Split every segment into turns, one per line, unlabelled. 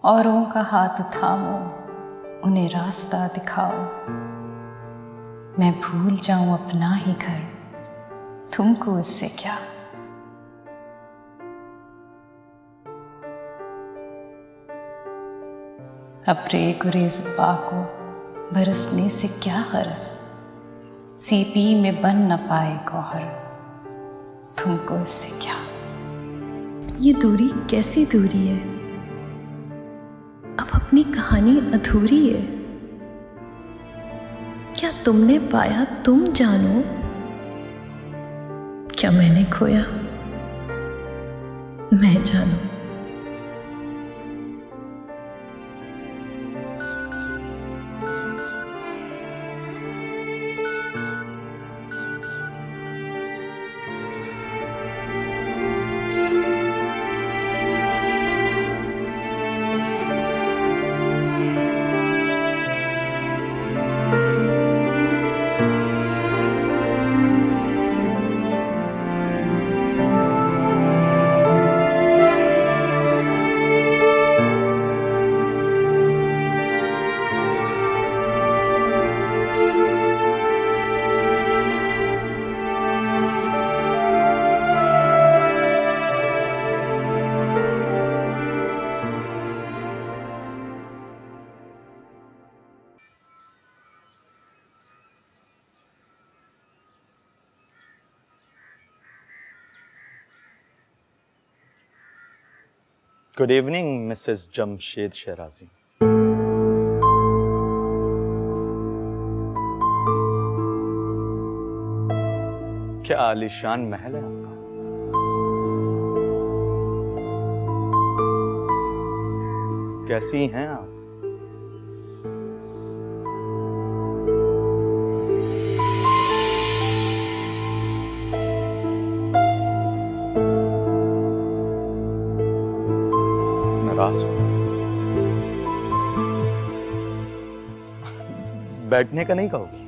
औरों का हाथ थामो, उन्हें रास्ता दिखाओ। मैं भूल जाऊं अपना ही घर, तुमको इससे क्या। अब्रे गुरेज को बरसने से क्या गरज, सीपी में बन न पाए गौहर, तुमको इससे क्या।
ये दूरी कैसी दूरी है, अब अपनी कहानी अधूरी है। क्या तुमने पाया तुम जानो, क्या मैंने खोया मैं जानू।
Good evening, Mrs. Jamshed Shehrazi. क्या आलीशान महल है आपका? कैसी हैं आप? नाराज हो? बैठने का नहीं कहोगी?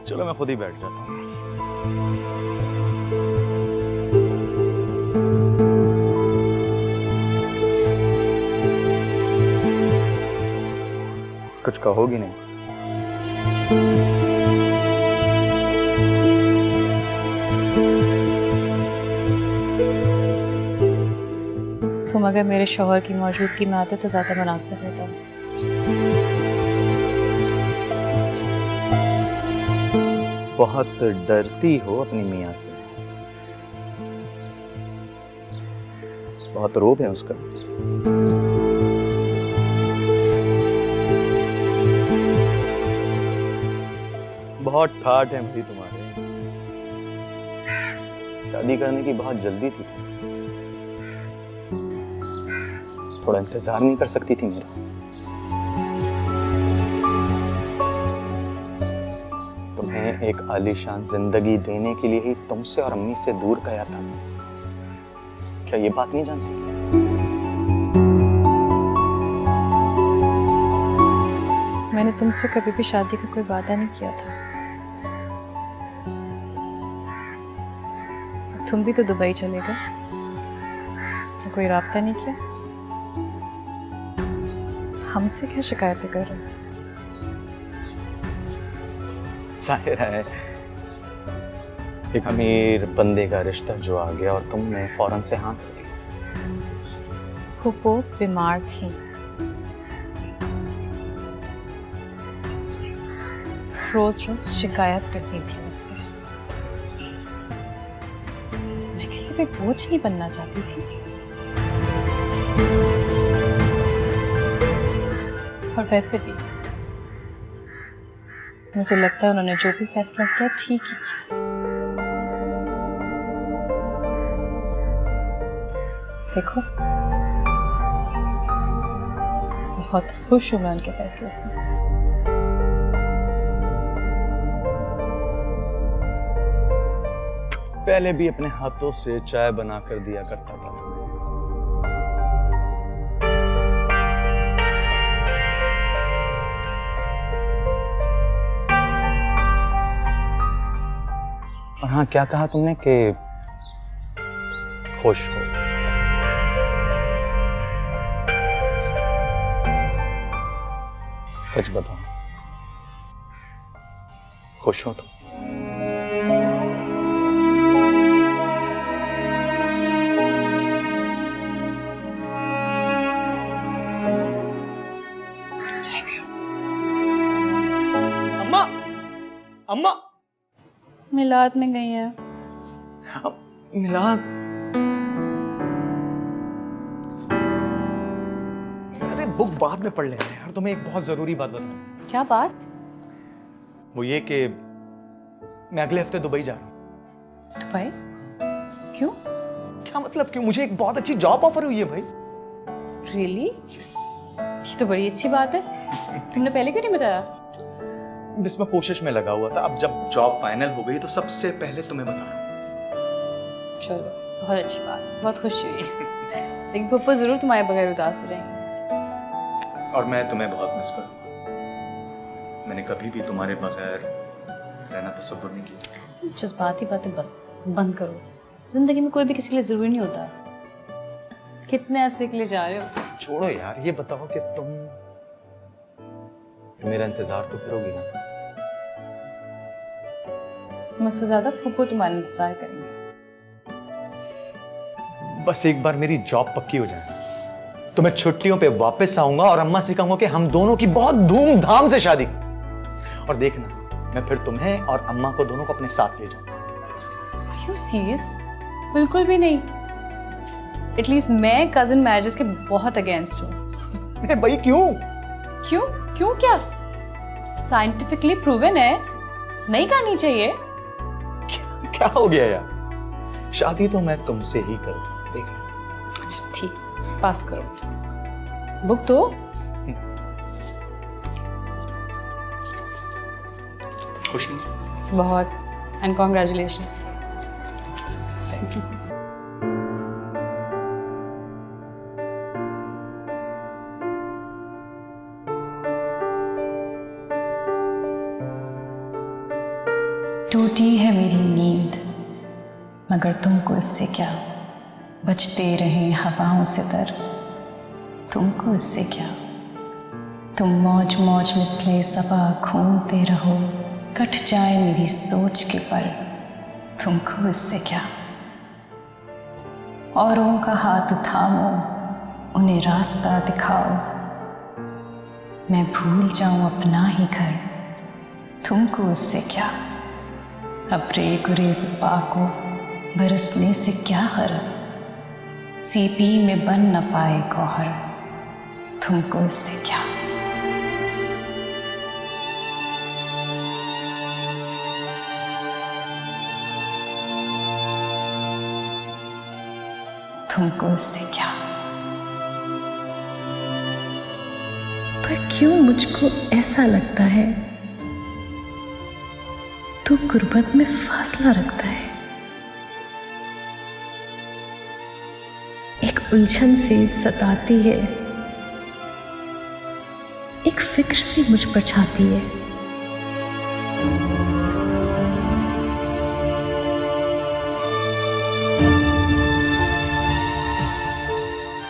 चलो मैं खुद ही बैठ जाता हूँ। कुछ कहोगी नहीं?
तुम अगर मेरे शौहर की मौजूदगी में आते तो ज्यादा मुनासिब होता।
बहुत डरती हो अपनी मियाँ से, बहुत रोब है उसका। बहुत ठाठ है भाई तुम्हारे, शादी करने की बहुत जल्दी थी, थोड़ा इंतजार नहीं कर सकती थी मेरा? तुम्हें एक आलीशान जिंदगी देने के लिए ही तुमसे और अम्मी से दूर गया था मैं। क्या ये बात नहीं जानती थी?
मैंने तुमसे कभी भी शादी का कोई वादा नहीं किया था। तुम भी तो दुबई चले गए, कोई राब्ता नहीं किया। हमसे क्या शिकायतें कर रहे हो?
जाहिर है एक अमीर बंदे का रिश्ता जो आ गया और तुमने फौरन से हाँ कर दी।
फूफो बीमार थी, रोज रोज शिकायत करती थी मुझसे। मैं किसी पे बोझ नहीं बनना चाहती थी, और वैसे भी मुझे लगता है उन्होंने जो भी फैसला किया ठीक ही किया। देखो, बहुत खुश हूं मैं उनके फैसले से।
पहले भी अपने हाथों से चाय बनाकर दिया करता था तुम्हें। और हाँ, क्या कहा तुमने कि खुश हो? सच बताओ, खुश हो तुम? अम्मा, अम्मा,
मिलाद में गई है।
मिलाद? अरे बुक बाद में पढ़ लेना यार, तुम्हें एक बहुत जरूरी बात बताऊं।
क्या बात?
वो ये कि मैं अगले हफ्ते दुबई जा रहा हूँ।
दुबई? क्यों?
क्या मतलब क्यों? मुझे एक बहुत अच्छी जॉब ऑफर हुई है भाई।
रियली? ये तो बड़ी अच्छी बात है। तुमने पहले क्यों नहीं बताया?
बस मैं कोशिश में लगा हुआ था, अब जब जॉब फाइनल हो गई तो सबसे पहले तुम्हें बताया।
चलो, बहुत अच्छी बात, बहुत खुशी हुई। लेकिन पप्पा जरूर तुम्हारे बगैर उदास हो जाएंगे।
और मैं तुम्हें बहुत मिस करूंगा। मैंने कभी भी तुम्हारे बगैर रहना तसव्वुर नहीं किया।
जज्बाती बातें बस बंद करो। जिंदगी में कोई भी किसी के लिए जरूरी नहीं होता। कितने अरसे के लिए जा रहे हो?
छोड़ो यार, ये बताओ कि तुम मेरा इंतजार तो करोगी ना?
मुझसे ज्यादा फूफो तुम्हारा इंतजार करेंगे।
बस एक बार मेरी जॉब पक्की हो जाए तो मैं छुट्टियों पे वापस आऊंगा और अम्मा से कहूंगा कि हम दोनों की बहुत धूमधाम से शादी करें। और देखना, मैं फिर तुम्हें और अम्मा को दोनों को अपने साथ ले जाऊंगा।
Are you serious? बिल्कुल भी नहीं। एटलीस्ट मैं कजिन मैरिजेस के बहुत अगेंस्ट हूँ।
अरे भाई क्यों?
क्यों? क्यों क्या? साइंटिफिकली प्रूवन है, नहीं करनी चाहिए।
क्या हो गया यार? शादी तो मैं तुमसे ही करूंगा, देखना।
अच्छा ठीक, पास करो। बुक तो
खुशी?
बहुत। And congratulations. टूटी है मेरी नींद, मगर तुमको इससे क्या? बचते रहे हवाओं से दर, तुमको इससे क्या? तुम मौज मौज मिसले सबा घूमते रहो, कट जाए मेरी सोच के पल, तुमको इससे क्या? औरों का हाथ थामो, उन्हें रास्ता दिखाओ, मैं भूल जाऊं अपना ही घर, तुमको इससे क्या? अब्रे गुरेज पाको बरसने से क्या गरज, सीपी में बन न पाए गौहर, तुमको इससे क्या? तुमको इससे क्या?
पर क्यों मुझको ऐसा लगता है तू गुर्बत में फासला रखता है? एक उलझन सी सताती है, एक फिक्र सी मुझ पर छाती है।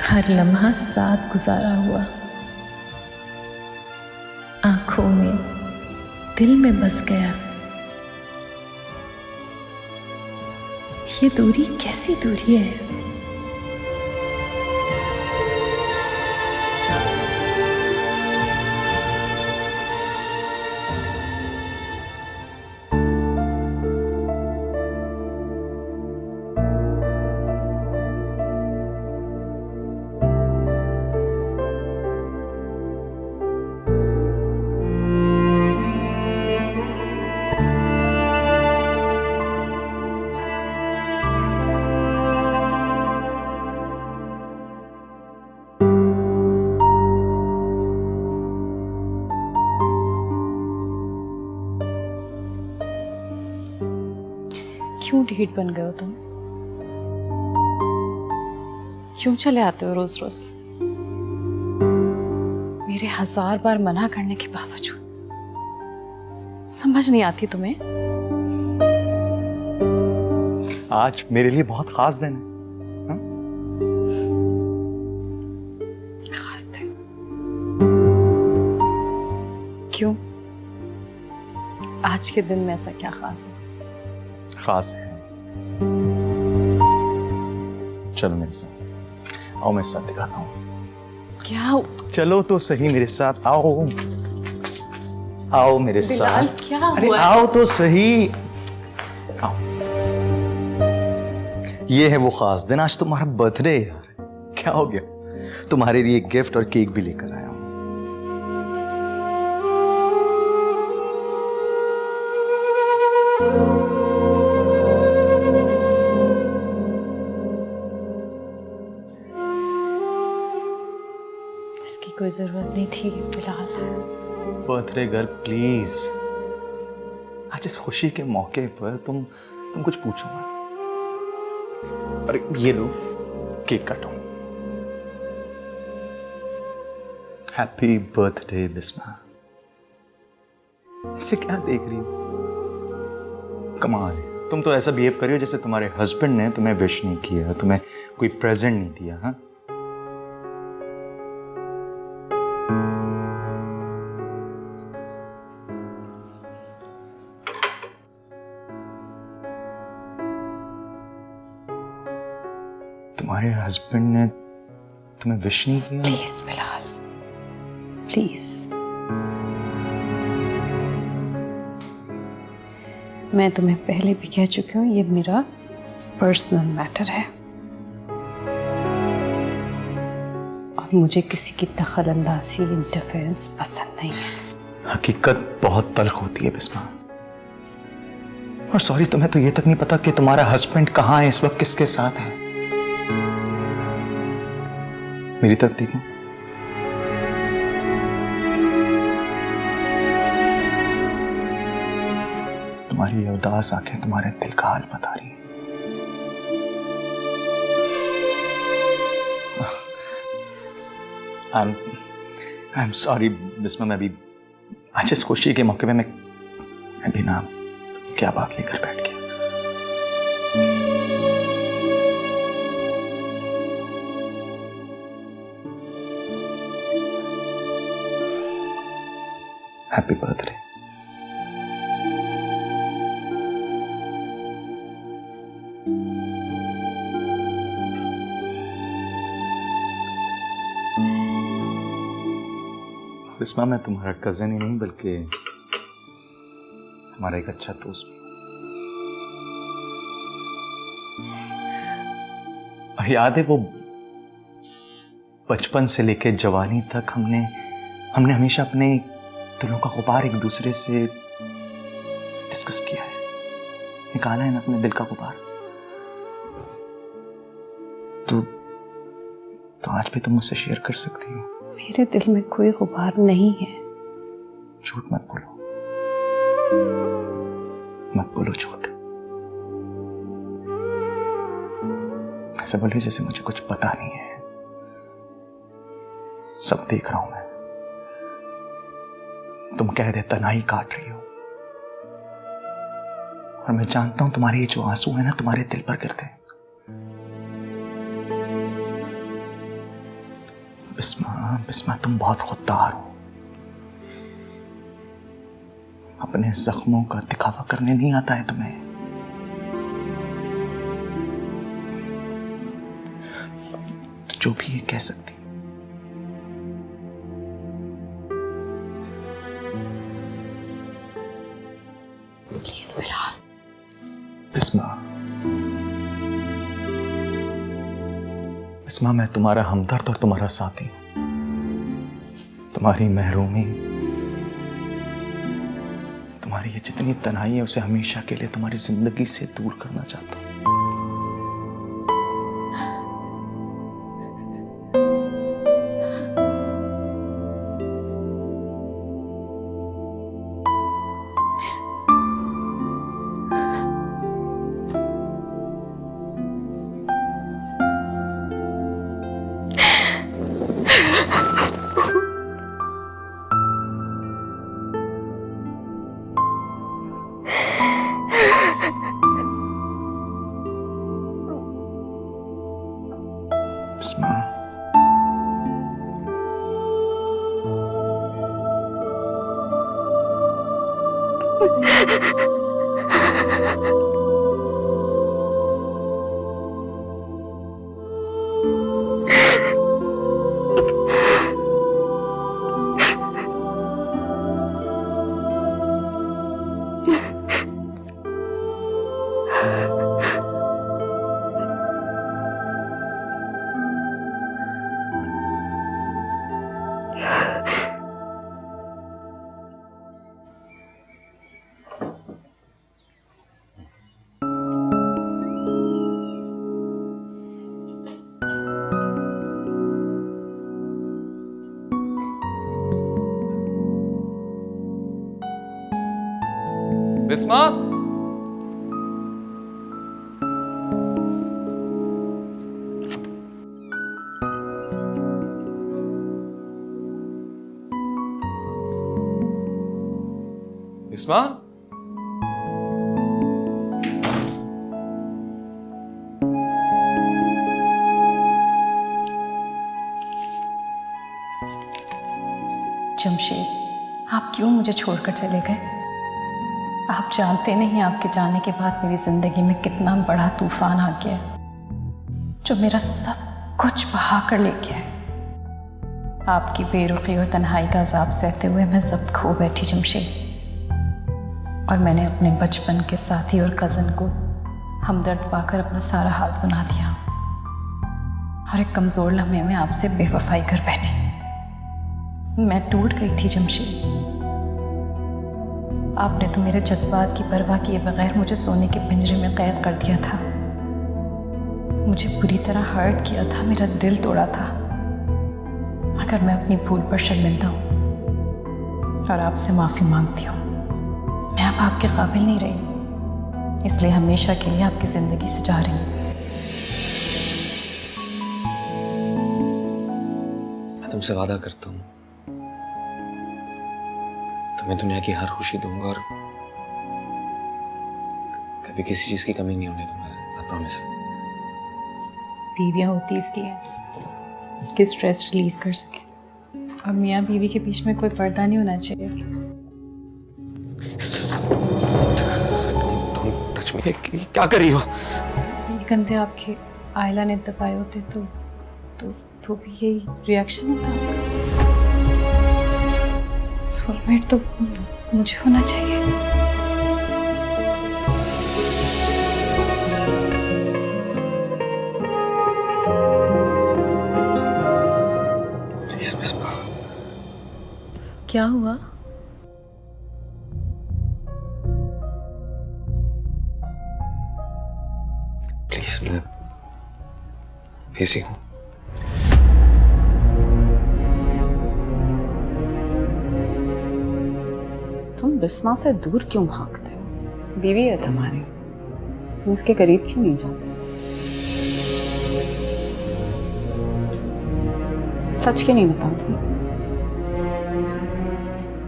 हर लम्हा साथ गुजारा हुआ, आंखों में दिल में बस गया। ये दूरी कैसी दूरी है?
क्यों ढीठ बन गए हो तुम? क्यों चले आते हो रोज रोज? मेरे 1000 बार मना करने के बावजूद समझ नहीं आती तुम्हें?
आज मेरे लिए बहुत खास दिन है।
खास दिन? आज के दिन में ऐसा क्या खास है?
खास है। चलो मेरे साथ आओ, मेरे साथ दिखाता हूँ।
क्या
चलो तो सही मेरे साथ, आओ आओ मेरे
बिलाल,
साथ।
क्या
अरे
हुआ?
आओ तो सही, आओ। ये है वो खास दिन, आज तुम्हारा बर्थडे है यार। क्या हो गया? तुम्हारे लिए गिफ्ट और केक भी लेकर आया हूं।
इसकी कोई जरूरत नहीं थी बिलाल।
बर्थडे गर्ल प्लीज, आज इस खुशी के मौके पर तुम कुछ पूछो मत। अरे ये लो, केक काटो। Happy birthday Bisma. इसे क्या देख रही हो? कमाल है, तुम तो ऐसा बिहेव कर रही हो जैसे तुम्हारे हस्बैंड ने तुम्हें विश नहीं किया, तुम्हें कोई प्रेजेंट नहीं दिया। हाँ, तुम्हारे हस्बैंड ने तुम्हें विश नहीं किया?
Please Bilal, please. मैं तुम्हें पहले भी कह चुकी हूँ, ये मेरा पर्सनल मैटर है और मुझे किसी की दखल अंदाजी, इंटरफेरेंस पसंद नहीं है।
हकीकत बहुत तल्ख होती है बिस्मा। और सॉरी, तुम्हें तो ये तक नहीं पता कि तुम्हारा हस्बैंड कहाँ है इस वक्त, किसके साथ है। मेरी तरफ देखो। तुम्हारी ये उदास आंखें तुम्हारे दिल का हाल बता रही हैं। I'm sorry बिस्मा, मैं भी आज इस खुशी के मौके पे मैं भी ना क्या बात लेकर बैठ गया। Happy birthday. बिस्मा, मैं तुम्हारा कजन ही नहीं बल्कि तुम्हारा एक अच्छा दोस्त भी। और याद है वो बचपन से लेकर जवानी तक हमने हमेशा अपने दिलों का गुबार एक दूसरे से डिस्कस किया है, निकाला है ना अपने दिल का गुबार। तो आज भी तुम मुझसे शेयर कर सकती हो।
मेरे दिल में कोई गुबार नहीं है।
झूठ मत बोलो, मत बोलो झूठ। ऐसा बोलिए जैसे मुझे कुछ पता नहीं है। सब देख रहा हूं मैं। तुम कह दे तन्हाई काट रही हो, और मैं जानता हूं तुम्हारे ये जो आंसू है ना तुम्हारे दिल पर गिरते हैं। बिस्मा, तुम बहुत खुददार हो। अपने जख्मों का दिखावा करने नहीं आता है तुम्हें। तो जो भी ये कह सकती।
प्लीज बिलाल।
बिस्मा, मैं तुम्हारा हमदर्द और तुम्हारा साथी। तुम्हारी महरूमी, तुम्हारी ये जितनी तन्हाई है उसे हमेशा के लिए तुम्हारी जिंदगी से दूर करना चाहता हूं। बिस्मा,
बिस्मा, बिस्मा,
जमशेद, आप क्यों मुझे छोड़कर चले गए? आप जानते नहीं आपके जाने के बाद मेरी जिंदगी में कितना बड़ा तूफान आ गया जो मेरा सब कुछ बहा कर ले गया है। आपकी बेरुखी और तन्हाई का अजाब सहते हुए मैं जब्त खो बैठी जमशेद, और मैंने अपने बचपन के साथी और कज़न को हमदर्द पाकर अपना सारा हाल सुना दिया, और एक कमज़ोर लम्हे में आपसे बेवफाई कर बैठी। मैं टूट गई थी जमशेद। आपने तो मेरे जज्बात की परवाह किए बगैर मुझे सोने के पिंजरे में कैद कर दिया था, मुझे बुरी तरह हर्ट किया था, मेरा दिल तोड़ा था। मगर मैं अपनी भूल पर शर्मिंदा हूँ और आपसे माफ़ी मांगती हूँ। मैं अब आपके काबिल नहीं रही, इसलिए हमेशा के लिए आपकी ज़िंदगी से जा रही हूँ।
मैं तुमसे वादा करता हूँ, तुम्हें दुनिया की हर खुशी दूंगा और कभी किसी चीज की कमी नहीं होने दूंगा। I promise.
बीवियाँ होती इसलिए कि स्ट्रेस रिलीव कर सके, और मियाँ बीवी के बीच में कोई पर्दा नहीं होना चाहिए।
Touch me. क्या कर रही हो?
ये कंधे आपके आयला ने दबाए होते तो भी यही रिएक्शन होता आपका। सोलमेट तो मुझे होना चाहिए।
प्लीज बिस्मा।
क्या हुआ?
प्लीज, मैं बिजी हूँ।
तुम बिस्मा से दूर क्यों भागते हो? बीवी है तुम्हारी, तुम उसके करीब क्यों नहीं जाते? सच क्यों नहीं बताते?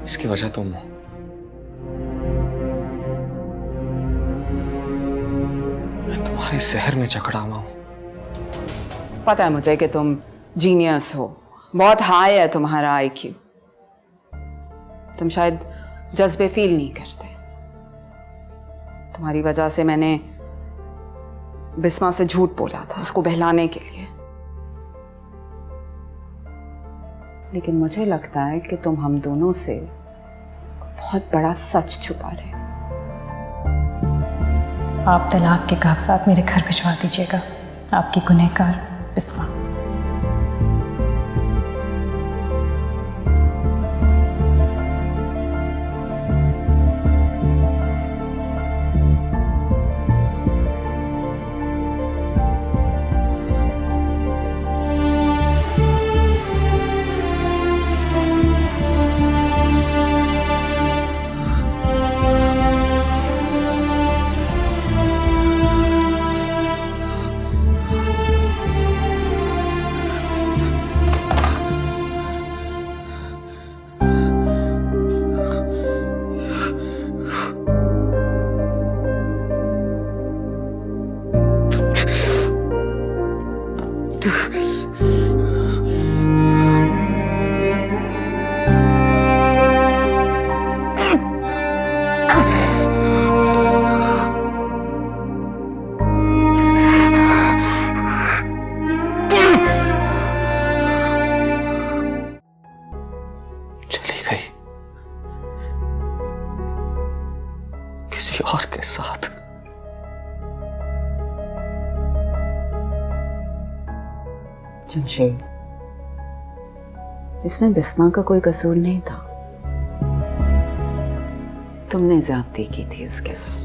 इसकी वजह तुम हो। मैं तुम्हारे शहर में जकड़ा हुआ हूँ।
पता है मुझे कि तुम जीनियस हो, बहुत हाई है तुम्हारा आईक्यू। तुम शायद जज्बे फील नहीं करते। तुम्हारी वजह से मैंने बिस्मा से झूठ बोला था, उसको बहलाने के लिए। लेकिन मुझे लगता है कि तुम हम दोनों से बहुत बड़ा सच छुपा रहे हो।
आप तलाक के कागजात मेरे घर भिजवा दीजिएगा। आपकी गुनहगार बिस्मा।
किसी और के साथ।
जमशेद, इसमें बिस्मा का कोई कसूर नहीं था। तुमने ज्यादती की थी उसके साथ।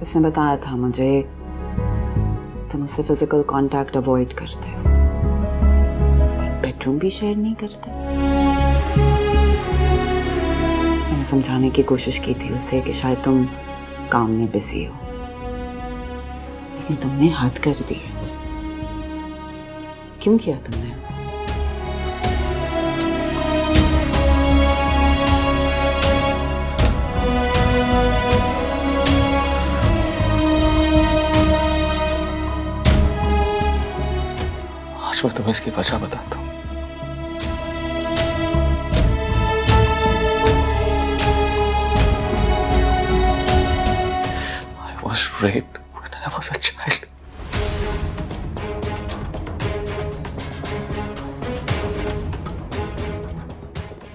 उसने बताया था मुझे तुम उससे फिजिकल कांटेक्ट अवॉइड करते हो, एक बेडरूम भी शेयर नहीं करते। मैंने समझाने की कोशिश की थी उसे कि शायद तुम काम में बिजी हो, लेकिन तुमने हद कर दी। क्यों किया तुमने ऐसा?
आज मैं तुम्हें इसकी वजह बताता हूँ। I was raped when I was a child.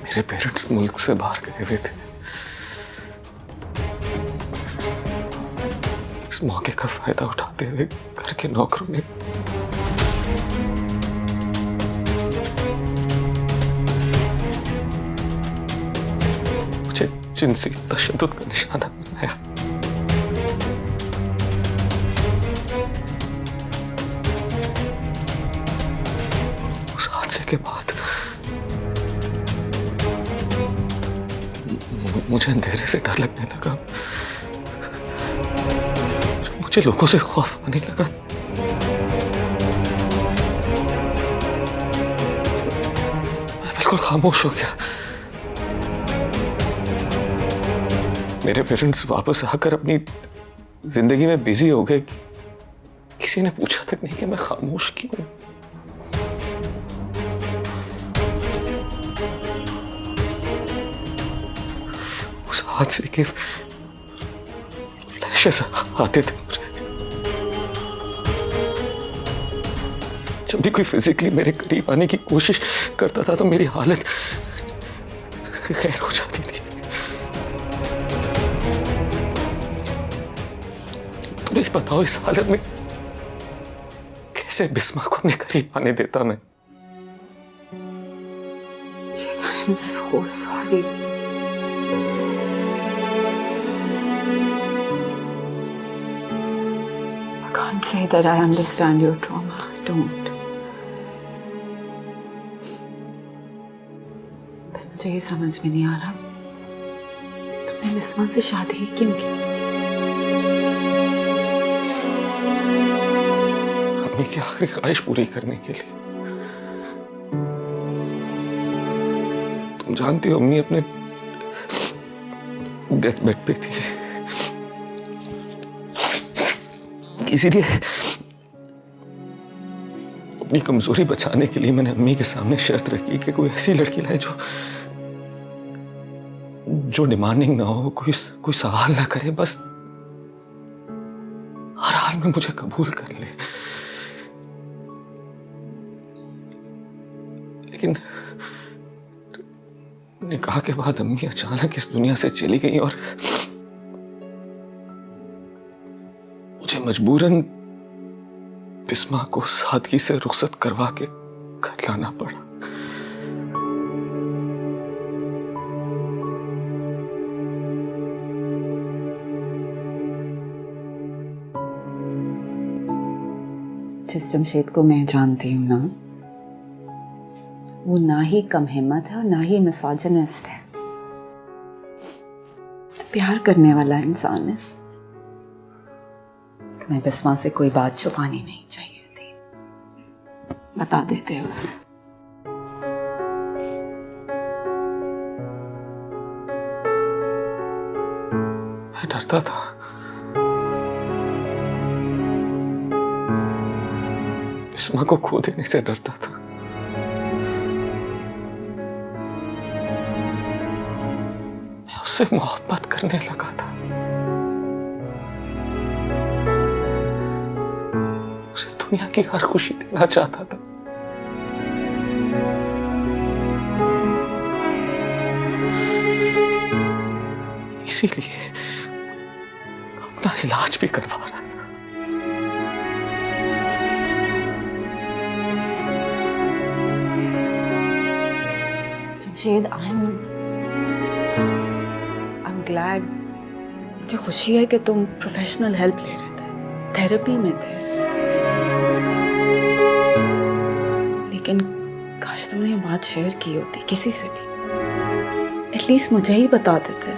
मेरे पेरेंट्स मुल्क से बाहर गए हुए थे। इस मौके का फायदा उठाते हुए घर के नौकरों ने मुझे जिनसी तशद्दुद का निशाना बनाया। उस हादसे के बाद मुझे अंधेरे से डर लगने लगा। मुझे लोगों से खौफ होने लगा। मैं बिल्कुल खामोश हो गया। मेरे पेरेंट्स वापस आकर अपनी जिंदगी में बिजी हो गए। किसी ने पूछा तक नहीं कि मैं खामोश क्यों। उस हादसे के फ्लैशेस आते थे मुझे। जब भी कोई फिजिकली मेरे करीब आने की कोशिश करता था तो मेरी हालत खैर हो जाती थी। तुम्हें बताओ इस हालत में कैसे बिस्मा को अपने करीब आने देता मैं।
I'm so sorry. I can't say that I understand your trauma. I don't. पर मुझे ये समझ में नहीं आ रहा तुमने बिस्मा से शादी ही क्यों की?
अम्मी की आखिरी ख्वाहिश पूरी करने के लिए। तुम जानती हो अम्मी अपने डेथ बेड पे थी, इसीलिए अपनी कमजोरी बचाने के लिए मैंने अम्मी के सामने शर्त रखी कि कोई ऐसी लड़की लाए जो डिमांडिंग ना हो, कोई सवाल ना करे, बस हर हाल में मुझे कबूल कर ले। लेकिन निकाह के बाद अम्मी अचानक इस दुनिया से चली गई और मुझे मजबूरन बिस्मा को सादगी से रुखसत करवा के घर लाना पड़ा।
जिस जमशेद को मैं जानती हूँ ना, वो ना ही कम हिम्मत है और ना ही मिसोजिनिस्ट है। तो प्यार करने वाला इंसान है। तुम्हें बिस्मा से कोई बात छुपानी नहीं चाहिए थी, बता देते उसे।
मैं डरता था। बिस्मा को खो देने से डरता था। मैं उससे मोहब्बत करने लगा था। उसे दुनिया की हर खुशी देना चाहता था। इसीलिए अपना इलाज भी करवा रहा था।
Jamshed, I'm glad। मुझे खुशी है कि तुम प्रोफेशनल हेल्प ले रहे थे, थेरेपी में थे। लेकिन काश तुमने ये बात शेयर की होती किसी से भी। एटलीस्ट मुझे ही बता देते।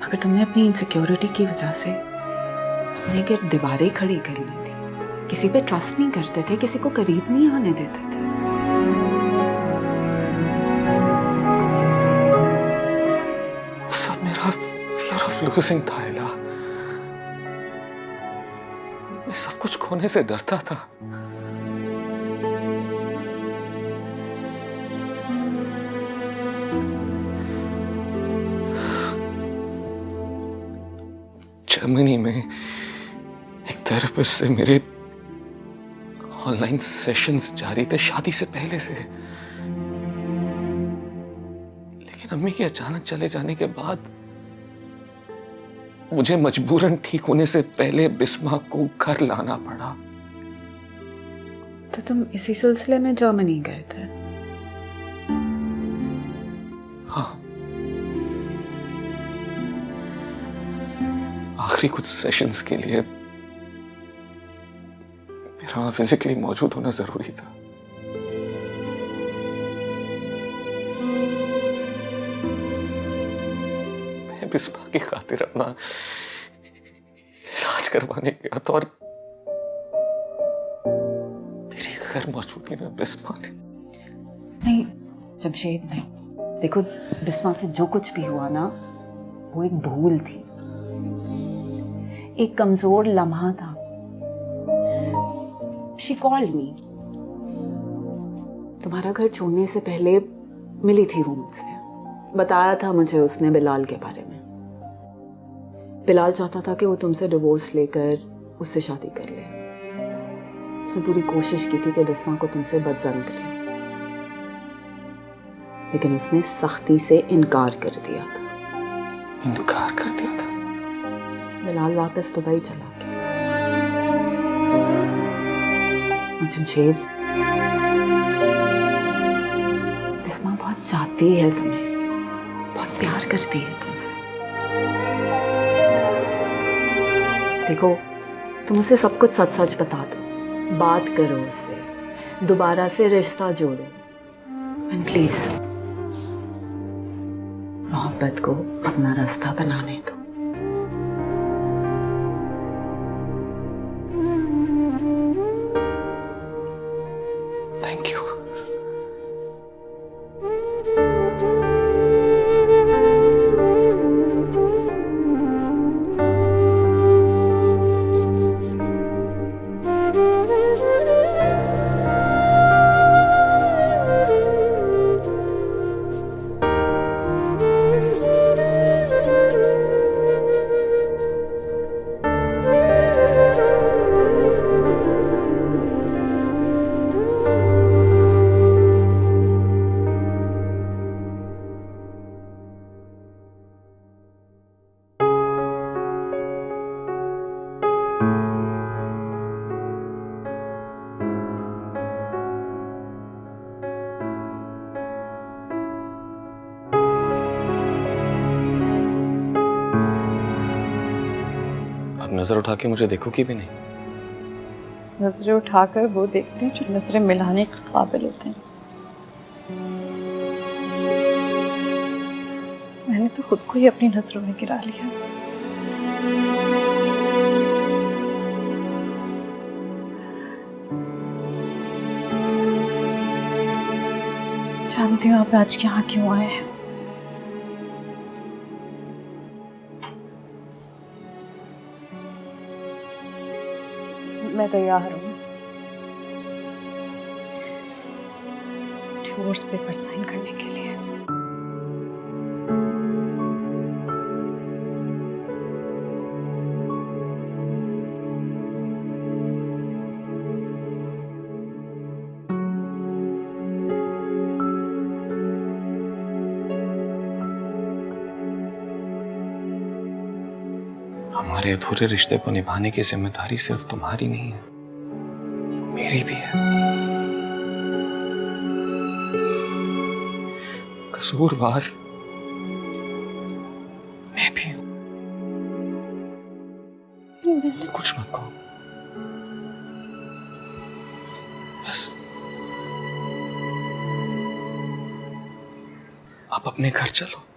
मगर तुमने अपनी इनसिक्योरिटी की वजह से अपने गिर्द दीवारें खड़ी कर ली थी। किसी पे ट्रस्ट नहीं करते थे, किसी को करीब नहीं आने देते थे।
वो सब मेरा फियर ऑफ लूजिंग था इला। मैं सब कुछ खोने से डरता था। जर्मनी में एक थेरेपिस्ट से मेरे ऑनलाइन सेशंस जारी थे शादी से पहले से। लेकिन अम्मी के अचानक चले जाने के बाद मुझे मजबूरन ठीक होने से पहले बिस्मा को घर लाना पड़ा।
तो तुम इसी सिलसिले में जर्मनी गए थे?
हाँ, आखिरी कुछ सेशंस के लिए मेरा वहां फिजिकली मौजूद होना जरूरी था। मैं बिस्मा की खातिर अपना इलाज करवाने गया था और मेरी गैर मौजूदगी में बिस्मा ने।
नहीं जमशेद, नहीं। देखो, बिस्मा से जो कुछ भी हुआ ना, वो एक भूल थी, एक कमजोर लम्हा था। She called me। तुम्हारा घर छोड़ने से पहले मिली थी वो मुझसे। बताया था मुझे उसने बिलाल के बारे में। बिलाल चाहता था कि वो तुमसे डिवोर्स लेकर उससे शादी कर ले। उसने पूरी कोशिश की थी कि बिस्मा को तुमसे बदजन करे, लेकिन उसने सख्ती से इनकार कर दिया था।
इनकार कर दिया था?
बिलाल वापस दुबई चला गया। जमशेद, बिस्मा बहुत चाहती है तुम्हें, बहुत प्यार करती है तुमसे। देखो, तुम उसे सब कुछ सच सच बता दो, बात करो उससे, दोबारा से रिश्ता जोड़ो, एंड प्लीज मोहब्बत को अपना रास्ता बनाने दो।
Thank you. नजर उठा के मुझे देखोगी भी नहीं?
नजरें उठाकर वो देखते हैं जो नजरें मिलाने के काबिल होते हैं। मैंने तो खुद को ही अपनी नजरों में गिरा लिया। जानती हूँ आप आज यहाँ क्यों आए हैं। मैं तैयार हूँ डिवोर्स पेपर साइन करने के लिए।
हमारे अधूरे रिश्ते को निभाने की जिम्मेदारी सिर्फ तुम्हारी नहीं है, मेरी भी है। कसूरवार मैं भी हूं। कुछ मत कहो, बस आप अपने घर चलो।